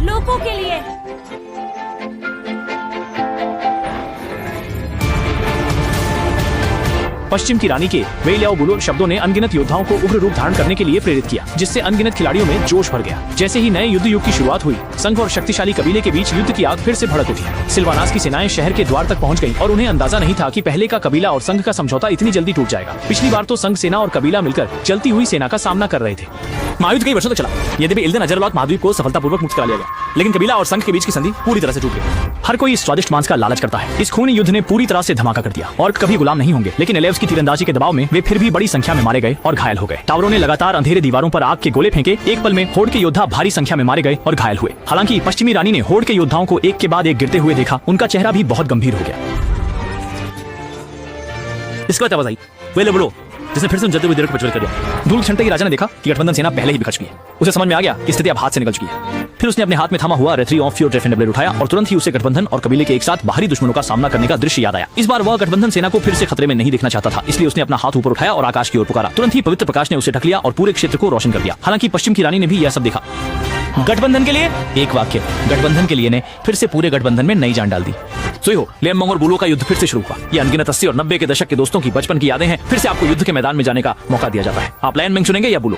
लोगों के लिए। पश्चिम की रानी के वेलियाओ बुलो शब्दों ने अनगिनत योद्धाओं को उग्र रूप धारण करने के लिए प्रेरित किया, जिससे अनगिनत खिलाड़ियों में जोश भर गया। जैसे ही नए युद्ध की शुरुआत हुई, संघ और शक्तिशाली कबीले के बीच युद्ध की आग फिर से भड़क उठी। सिल्वानास की सेनाएं शहर के द्वार तक पहुंच गईं और उन्हें अंदाजा नहीं था कि पहले का कबीला और संघ का समझौता इतनी जल्दी टूट जाएगा। पिछली बार तो संघ सेना और कबीला मिलकर चलती हुई सेना का सामना कर रहे थे। महायुद्ध कई वर्षों तक चला। यद्यपि इल्दन अजरलॉत महाद्वीप को सफलतापूर्वक मुक्त करा लिया गया, लेकिन कबीला और संघ के बीच की संधि पूरी तरह से टूट गई। हर कोई इस स्वादिष्ट मांस का लालच करता है। इस खूनी युद्ध ने पूरी तरह से धमाका कर दिया। और कभी गुलाम नहीं होंगे, लेकिन एलेव्स की तीरंदाजी के दबाव में वे फिर भी बड़ी संख्या में मारे गए और घायल हो गए। टावरों ने लगातार अंधेरे दीवारों पर आग के गोले फेंके। एक पल में होड़ के योद्धा भारी संख्या में मारे गए और घायल हुए। हालांकि पश्चिमी रानी ने होड़ के योद्धाओं को एक के बाद एक गिरते हुए देखा। उनका चेहरा भी बहुत गंभीर हो गया। इसके बाद आवाज आई, वेले बोलो, जिसने फिर से जलते हुए दीर्घ प्रज्वलित कर दिया। धूल छंटते ही राजा ने देखा कि गठबंधन सेना पहले ही बिखर चुकी है। उसे समझ में आ गया कि स्थिति अब हाथ से निकल चुकी है। फिर उसने अपने हाथ में थमा हुआ रेथरी ऑफ योर ड्रेफन ब्लेड उठाया और तुरंत ही उसे गठबंधन और कबीले के एक साथ बाहरी दुश्मनों का सामना करने का दृश्य याद आया। इस बार वह गठबंधन सेना को फिर से खतरे में नहीं देखना चाहता था, इसलिए उसने अपना हाथ ऊपर उठाया और आकाश की ओर पुकारा। तुरंत ही पवित्र प्रकाश ने उसे ढक लिया और पूरे क्षेत्र को रोशन कर दिया। हालांकि पश्चिम की रानी ने भी यह सब देखा। गठबंधन के लिए एक वाक्य, गठबंधन के लिए ने फिर से पूरे गठबंधन में नई जान डाल दी। सोई हो, लियांगमंग और बुलो का युद्ध फिर से शुरू हुआ। ये अनगिनत 80 और 90 के दशक के दोस्तों की बचपन की यादें हैं। फिर से आपको युद्ध के मैदान में जाने का मौका दिया जाता है। आप लियांगमंग चुनेंगे या बुलो?